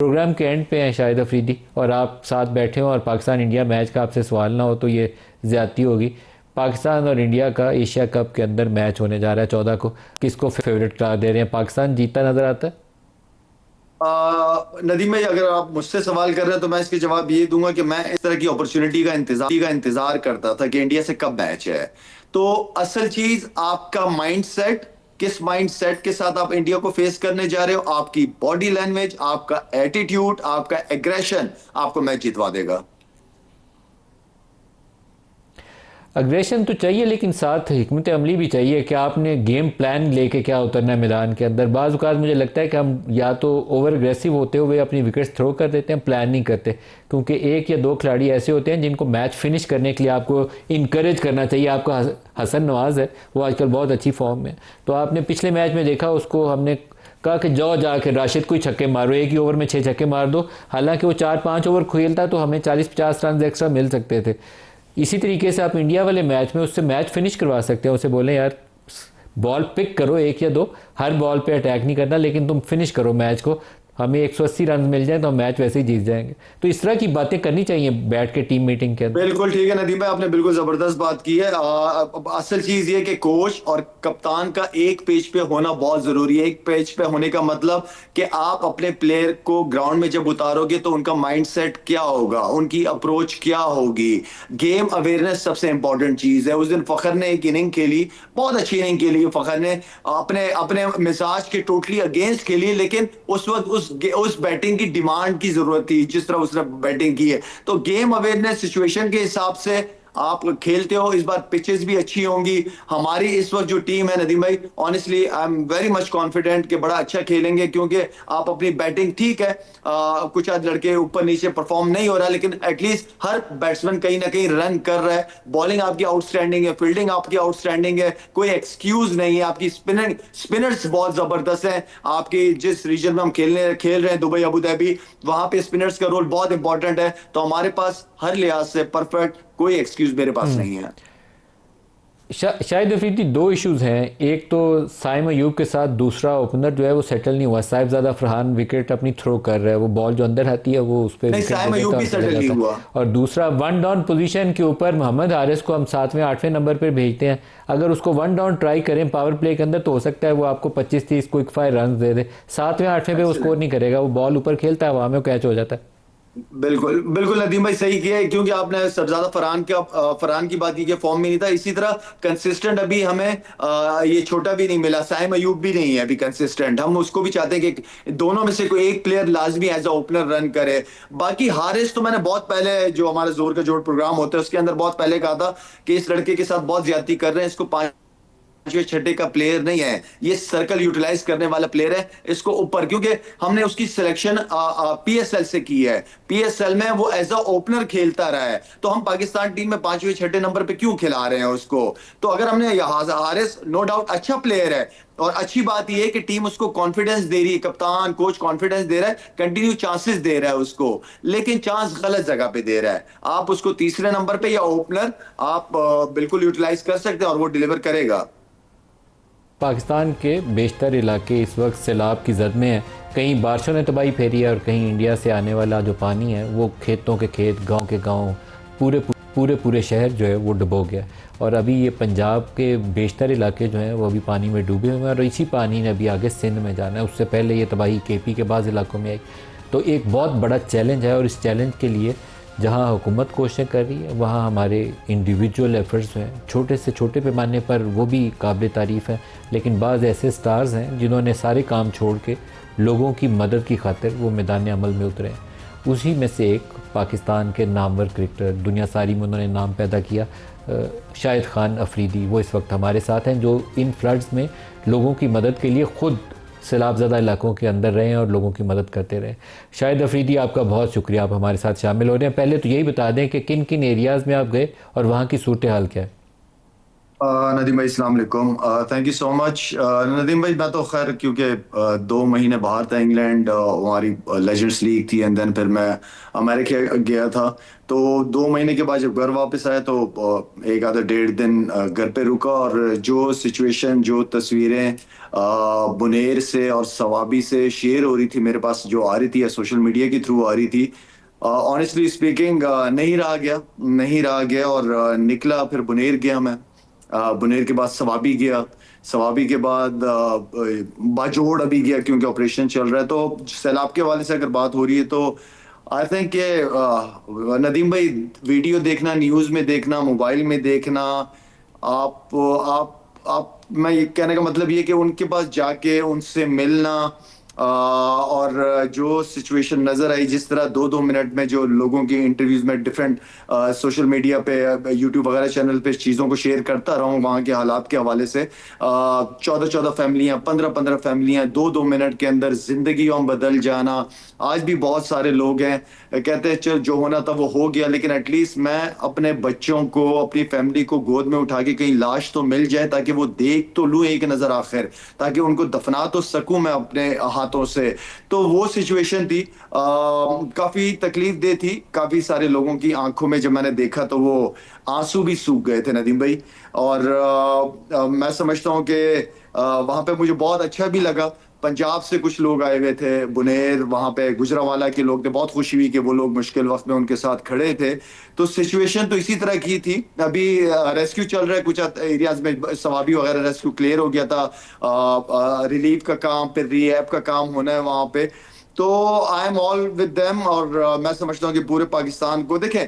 Programme के and पे हैं शाहिद अफरीदी, और आप साथ बैठे हो और पाकिस्तान इंडिया मैच का आपसे सवाल ना हो तो ये ज़्यादती होगी। पाकिस्तान और इंडिया का एशिया कप के अंदर मैच होने जा रहा है 14 को। किसको फेवरेट करार दे रहे हैं? पाकिस्तान जीतता नज़र आता है? नदीम भाई, अगर आप मुझसे सवाल कर रहे हैं तो मैं इसके जवाब ये दूंगा कि मैं इस तरह की अपॉर्चुनिटी का इंतजार करता था कि इंडिया से कब मैच है। तो असल चीज आपका माइंडसेट, किस माइंडसेट के साथ आप इंडिया को फेस करने जा रहे हो, आपकी बॉडी लैंग्वेज, आपका एटीट्यूड, आपका एग्रेशन आपको मैच जितवा देगा। अग्रेशन तो चाहिए, लेकिन साथ हिकमत अमली भी चाहिए कि आपने गेम प्लान लेके क्या उतरना है मैदान के अंदर। बाज़ औक़ात मुझे लगता है कि हम या तो ओवर अग्रेसिव होते हुए अपनी विकेट्स थ्रो कर देते हैं, प्लान नहीं करते। क्योंकि एक या दो खिलाड़ी ऐसे होते हैं जिनको मैच फिनिश करने के लिए आपको इनक्रेज करना चाहिए। आपका हसन नवाज़ है, वो आजकल बहुत अच्छी फॉर्म में। तो आपने पिछले मैच में देखा, उसको हमने कहा कि जाओ जाके राशिद को ही छक्के मारो, एक ही ओवर में 6 छक्के मार दो। हालांकि वो 4-5 ओवर खेलता तो हमें 40-50 रन एक्स्ट्रा मिल सकते थे। इसी तरीके से आप इंडिया वाले मैच में उससे मैच फिनिश करवा सकते हैं। उसे बोलें यार बॉल पिक करो, एक या दो, हर बॉल पे अटैक नहीं करना, लेकिन तुम फिनिश करो मैच को। हमें 180 रन मिल जाए तो हम मैच वैसे ही जीत जाएंगे। तो इस तरह की बातें करनी चाहिए बैठ के टीम मीटिंग के अंदर। बिल्कुल ठीक है नदीम भाई, आपने बिल्कुल जबरदस्त बात की है। असल चीज ये कि कोच और कप्तान का एक पेज पे होना बहुत जरूरी है। एक पेज पे होने का मतलब कि आप अपने प्लेयर को ग्राउंड में जब उतारोगे तो उनका माइंडसेट क्या होगा, उनकी अप्रोच क्या होगी। गेम अवेयरनेस सबसे इंपॉर्टेंट चीज है। उस दिन फखर ने एक इनिंग खेली, बहुत अच्छी इनिंग खेली फखर ने, अपने अपने मिजाज के टोटली अगेंस्ट खेली, लेकिन उस वक्त उस बैटिंग की डिमांड की जरूरत थी जिस तरह उसने बैटिंग की है। तो गेम अवेयरनेस सिचुएशन के हिसाब से आप खेलते हो। इस बार पिचेस भी अच्छी होंगी। हमारी इस वक्त जो टीम है नदीम भाई, honestly I am very much confident कि बड़ा अच्छा खेलेंगे, क्योंकि आप अपनी बैटिंग ठीक है, कुछ आज लड़के ऊपर नीचे परफॉर्म नहीं हो रहा, लेकिन एटलीस्ट हर बैट्समैन कहीं ना कहीं रन कर रहा है। बॉलिंग आपकी आउटस्टैंडिंग है, फील्डिंग आपकी आउटस्टैंडिंग है, कोई एक्सक्यूज नहीं है। आपकी स्पिनर्स बहुत जबरदस्त हैं। आपकी जिस रीजन में हम खेल रहे हैं, दुबई अबू धाबी, वहां पे स्पिनर्स का रोल बहुत इंपॉर्टेंट है। तो हमारे पास हर लिहाज से परफेक्ट, कोई एक्सक्यूज मेरे पास नहीं है। शाहिद अफरीदी, दो इश्यूज हैं। एक तो साइम अयूब के साथ दूसरा ओपनर जो है वो सेटल नहीं हुआ। साहिबजादा फरहान विकेट अपनी थ्रो कर रहा है, वो बॉल जो अंदर आती है वो उस पर नहीं, विकेट दे साइम अयूब देता है भी और चला सेटल नहीं जाता है। हुआ। और दूसरा वन डाउन पोजीशन के ऊपर मोहम्मद हारिस को हम 7वें 8वें नंबर पर भेजते हैं। अगर उसको वन डाउन ट्राई करें पावर प्ले के अंदर तो हो सकता है वो आपको 25-30 क्विक फायर रन दे दे। 7वें 8वें पे वो स्कोर नहीं करेगा, वो बॉल ऊपर खेलता है, वहां में कैच हो जाता है। बिल्कुल बिल्कुल नदीम भाई सही किया है, क्योंकि आपने सरजादा फरहान की बात की कि फॉर्म में नहीं था। इसी तरह कंसिस्टेंट अभी हमें ये छोटा भी नहीं मिला, साइम अयूब भी नहीं है अभी कंसिस्टेंट। हम उसको भी चाहते हैं कि दोनों में से कोई एक प्लेयर लाजमी एज अ ओपनर रन करे। बाकी हारिस तो मैंने बहुत पहले, जो हमारे जोर का जोड़ प्रोग्राम होता है उसके अंदर बहुत पहले कहा था कि इस लड़के के साथ बहुत ज्यादती कर रहे हैं। इसको पांचवें छठे का प्लेयर नहीं है, ये सर्कल यूटिलाइज करने वाला प्लेयर है। इसको ऊपर, क्योंकि हमने उसकी सिलेक्शन पीएसएल से की है। पीएसएल में वो एज अ ओपनर खेलता रहा है, तो हम पाकिस्तान टीम में पांचवें छठे नंबर पे क्यों खिला रहे हैं उसको। तो अगर हमने हारिस नो डाउट अच्छा प्लेयर है, और अच्छी बात यह है कि टीम उसको कॉन्फिडेंस दे रही है, कप्तान कोच कॉन्फिडेंस दे रहा है, कंटिन्यू चांसेस दे रहा है उसको। लेकिन चांस गलत जगह पे दे रहा है। आप उसको तीसरे नंबर पे या ओपनर आप बिल्कुल यूटिलाइज कर सकते हैं और वो डिलीवर करेगा। पाकिस्तान के बेशतर इलाके इस वक्त सैलाब की जद में हैं। कहीं बारिशों ने तबाही फेरी है और कहीं इंडिया से आने वाला जो पानी है वो खेतों के खेत, गांव के गांव, पूरे पूरे पूरे शहर जो है वो डुबो गया। और अभी ये पंजाब के बेशतर इलाके जो हैं वो अभी पानी में डूबे हुए हैं, और इसी पानी ने अभी आगे सिंध में जाना है। उससे पहले ये तबाही केपी के बाद इलाकों में आई। तो एक बहुत बड़ा चैलेंज है, और इस चैलेंज के लिए जहाँ हुकूमत कोशिशें कर रही है, वहाँ हमारे इंडिविजुअल एफर्ट्स हैं छोटे से छोटे पैमाने पर, वो भी काबिल तारीफ़ हैं। लेकिन बाज़ ऐसे स्टार्स हैं जिन्होंने सारे काम छोड़ के लोगों की मदद की खातिर वो मैदान अमल में उतरे हैं। उसी में से एक पाकिस्तान के नामवर क्रिकेटर, दुनिया सारी में उन्होंने नाम पैदा किया, शाहिद खान अफरीदी, वो इस वक्त हमारे साथ हैं, जो इन फ्लड्स में लोगों की मदद के लिए ख़ुद सैलाबज़दा इलाकों के अंदर रहे हैं और लोगों की मदद करते रहे। शाहिद अफरीदी, आपका बहुत शुक्रिया, आप हमारे साथ शामिल हो रहे हैं। पहले तो यही बता दें कि किन किन एरियाज़ में आप गए और वहाँ की सूरत हाल क्या है। नदीम भाई अस्सलाम वालेकुम। Thank you so much. Nadeem भाई मैं तो खैर क्योंकि 2 महीने बाहर था इंग्लैंड, हमारी लेजेंड्स लीग थी, एंड देन फिर मैं अमेरिका गया था। तो 2 महीने के बाद जब घर वापस आया तो एक आधा डेढ़ दिन घर पे रुका, और जो सिचुएशन, जो तस्वीरें बुनेर से और सवाबी से शेयर हो रही थी मेरे पास, जो आ रही थी या सोशल मीडिया के थ्रू आ रही थी, ऑनेस्टली स्पीकिंग नहीं रहा गया और निकला, फिर बुनेर गया मैं। बुनेर के बाद सवाबी गया। सवाबी के बाद बाजोड़ अभी गया क्योंकि ऑपरेशन चल रहा है। तो सैलाब के हवाले से अगर बात हो रही है तो आई थिंक के नदीम भाई, वीडियो देखना, न्यूज़ में देखना, मोबाइल में देखना, आप मैं ये कहने का मतलब ये कि उनके पास जाके उनसे मिलना, और जो सिचुएशन नजर आई, जिस तरह 2-2 मिनट में जो लोगों की इंटरव्यूज में डिफरेंट सोशल मीडिया पे, यूट्यूब वगैरह चैनल पे चीज़ों को शेयर करता रहा हूँ वहाँ के हालात के हवाले से। 14-14 फैमिलियाँ, 15-15 फैमिलियाँ, 2-2 मिनट के अंदर जिंदगी बदल जाना। आज भी बहुत सारे लोग हैं कहते हैं चल जो होना था वो हो गया, लेकिन एटलीस्ट मैं अपने बच्चों को, अपनी फैमिली को गोद में उठा के कहीं लाश तो मिल जाए, ताकि वो देख तो लूं एक नजर आखिर, ताकि उनको दफना तो सकूं मैं अपने हाथों से। तो वो सिचुएशन थी, काफी तकलीफ दे थी। काफी सारे लोगों की आंखों में जब मैंने देखा तो वो आंसू भी सूख गए थे नदीम भाई। और मैं समझता हूँ कि वहां पे मुझे बहुत अच्छा भी लगा। पंजाब से कुछ लोग आए हुए थे बुनेर, वहां पे गुजरांवाला के लोग थे। बहुत खुशी हुई कि वो लोग मुश्किल वक्त में उनके साथ खड़े थे। तो सिचुएशन तो इसी तरह की थी। अभी रेस्क्यू चल रहा है कुछ एरियाज में, सवाबी वगैरह रेस्क्यू क्लियर हो गया था। रिलीफ का काम, फिर रीहैब का काम होना है वहां पे। तो I am all with them, और मैं समझता हूँ कि पूरे पाकिस्तान को देखें।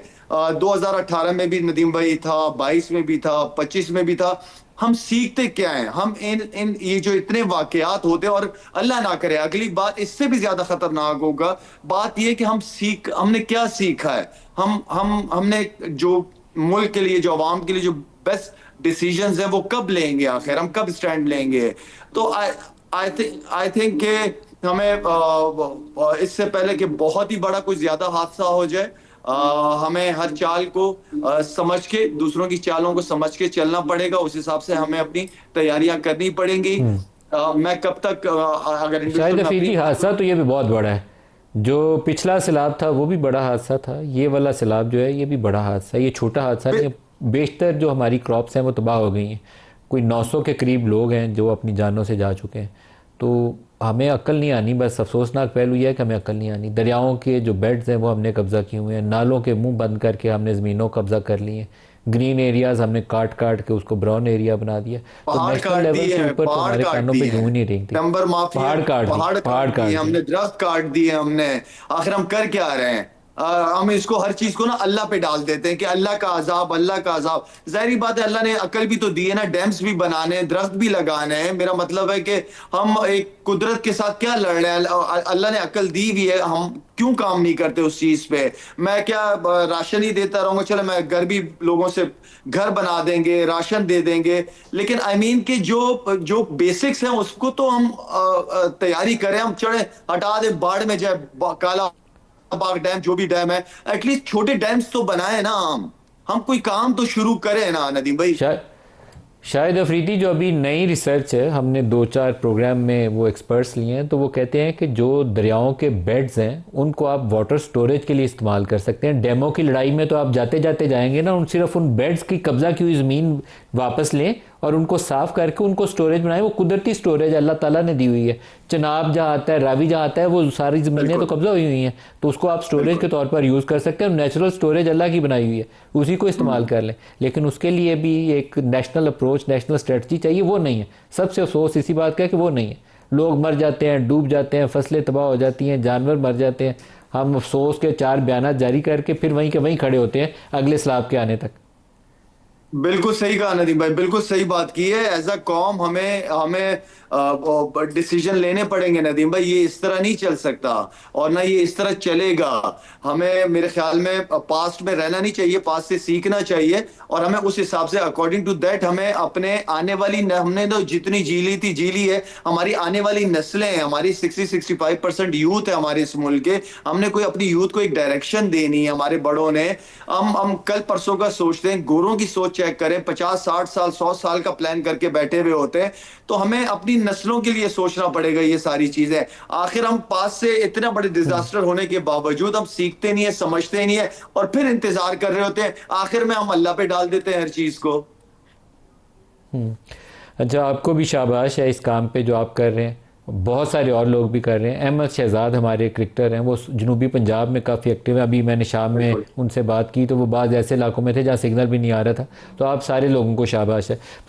2018 में भी नदीम भाई था, 22 में भी था, 25 में भी था। हम सीखते क्या हैं? हम इन इन ये जो इतने वाकयात होते हैं, और अल्लाह ना करे अगली बात इससे भी ज्यादा खतरनाक होगा। बात ये कि हमने क्या सीखा है। हमने जो मुल्क के लिए, जो आवाम के लिए जो बेस्ट डिसीजंस हैं वो कब लेंगे आखिर? हम कब स्टैंड लेंगे? तो आई थिंक कि हमें इससे पहले कि बहुत ही बड़ा कुछ ज्यादा हादसा हो जाए, हमें हर चाल को समझ के, दूसरों की चालों को समझ के चलना पड़ेगा। उस हिसाब से हमें अपनी तैयारियां करनी पड़ेंगी। हम्म। मैं कब तक अगर शायद इंडिविजुअल मैं अपनी अफरीदी बात हादसा करूं। तो ये भी बहुत बड़ा है। जो पिछला सैलाब था वो भी बड़ा हादसा था, ये वाला सैलाब जो है ये भी बड़ा हादसा है, ये छोटा हादसा नहीं है। बेशतर जो हमारी क्रॉप्स हैं वो तबाह हो गई हैं। कोई 900 के करीब लोग हैं जो अपनी जानों से जा चुके हैं। तो हमें अक्ल नहीं आनी, बस अफसोसनाक पहलू यह है कि हमें अक्ल नहीं आनी। दरियाओं के जो बेड्स हैं वो हमने कब्ज़ा किए हुए हैं, नालों के मुंह बंद करके हमने ज़मीनों कब्ज़ा कर लिए हैं, ग्रीन एरियाज़ हमने काट काट के उसको ब्राउन एरिया बना दिया। तो पहाड़ नेशनल काट लेवल दिए के हैं, ऊपर तो पहाड़ हमारे काट कानों पे दिए जूं ही हैं। नहीं रेंगती। नंबर माफिया पहाड़ ने काट दी, पहाड़ पहाड़ काट दिए, काट दी। हमने दरख्त काट दिए हमने। आखिर हम कर क्या रहे हैं? हम इसको, हर चीज को ना अल्लाह पे डाल देते हैं कि अल्लाह का अजाब, अल्लाह का अजाब। जाहिर बात है अल्लाह ने अकल भी तो दी है ना, डैम्स भी बनाने हैं, दरख्त भी लगाने हैं। मेरा मतलब है कि हम एक कुदरत के साथ क्या लड़ रहे हैं? अल्लाह ने अकल दी भी है, हम क्यों काम नहीं करते उस चीज पे? मैं क्या राशन ही देता रहूंगा? चलो मैं गरीब लोगों से घर बना देंगे, राशन दे देंगे, लेकिन आई मीन कि जो जो बेसिक्स हैं उसको तो हम तैयारी करें। हम चढ़े हटा दे, बाढ़ में जाए, काला बाग डैम, जो भी डैम है, एटलीस्ट छोटे डैम्स तो बनाए ना। हम कोई काम तो शुरू करें ना नदीम भाई। शायद शायद अफरीदी जो अभी नई रिसर्च है, हमने 2-4 प्रोग्राम में वो एक्सपर्ट्स लिए हैं, तो वो कहते हैं कि जो दरियाओं के बेड्स हैं उनको आप वाटर स्टोरेज के लिए इस्तेमाल कर सकते हैं। डैमों की लड़ाई में तो आप जाते जाते जाएंगे ना, उन सिर्फ उन बेड्स की कब्जा की हुई ज़मीन वापस लें और उनको साफ़ करके उनको स्टोरेज बनाएं। वो कुदरती स्टोरेज अल्लाह ताला ने दी हुई है। चनाब जहाँ आता है, रावी जहाँ आता है, वो सारी ज़मीनें तो बिल्कुल, कब्जा हुई हुई हैं, तो उसको आप स्टोरेज के बिल्कुल। तौर पर यूज़ कर सकते हैं। नेचुरल स्टोरेज अल्लाह की बनाई हुई है, उसी को इस्तेमाल कर लें। लेकिन उसके लिए भी एक नेशनल अप्रोच, नेशनल स्ट्रेटजी चाहिए, वो नहीं है। सबसे अफसोस इसी बात का है कि वो नहीं है। लोग मर जाते हैं, डूब जाते हैं, फसलें तबाह हो जाती हैं, जानवर मर जाते हैं। हम अफसोस के 4 बयान जारी करके फिर वहीं के वहीं खड़े होते हैं अगले सलाब के आने तक। बिल्कुल सही कहा नदीम भाई, बिल्कुल सही बात की है। एज अ कॉम हमें हमें डिसीजन लेने पड़ेंगे नदीम भाई। ये इस तरह नहीं चल सकता, और ना ये इस तरह चलेगा। हमें, मेरे ख्याल में, पास्ट में रहना नहीं चाहिए, पास्ट से सीखना चाहिए, और हमें उस हिसाब से अकॉर्डिंग टू दैट हमें अपने आने वाली हमने तो जितनी जी ली थी जी ली है। हमारी आने वाली नस्लें हैं, हमारी 60-65% यूथ है हमारे इस मुल्क के। हमने कोई अपनी यूथ को एक डायरेक्शन देनी है, हमारे बड़ों ने। हम कल परसों का सोचते हैं, गोरों की सोच चेक करें, 50 60 साल 100 साल का प्लान करके बैठे हुए होते हैं। तो हमें अपनी नस्लों के लिए सोचना पड़ेगा ये सारी चीजें। आखिर हम पास से इतने बड़े डिजास्टर होने के बावजूद हम सीखते नहीं है, समझते नहीं है, और फिर इंतजार कर रहे होते हैं। आखिर में हम अल्लाह पे डाल देते हैं हर चीज को। अच्छा, आपको भी शाबाश है इस काम पे जो आप कर रहे हैं, बहुत सारे और लोग भी कर रहे हैं। अहमद शहजाद हमारे क्रिकेटर हैं, वो जनूबी पंजाब में काफ़ी एक्टिव है। अभी मैंने शाम में बिल्कुल। उनसे बात की तो वो बाज़ ऐसे इलाकों में थे जहाँ सिग्नल भी नहीं आ रहा था। तो आप सारे लोगों को शाबाश है।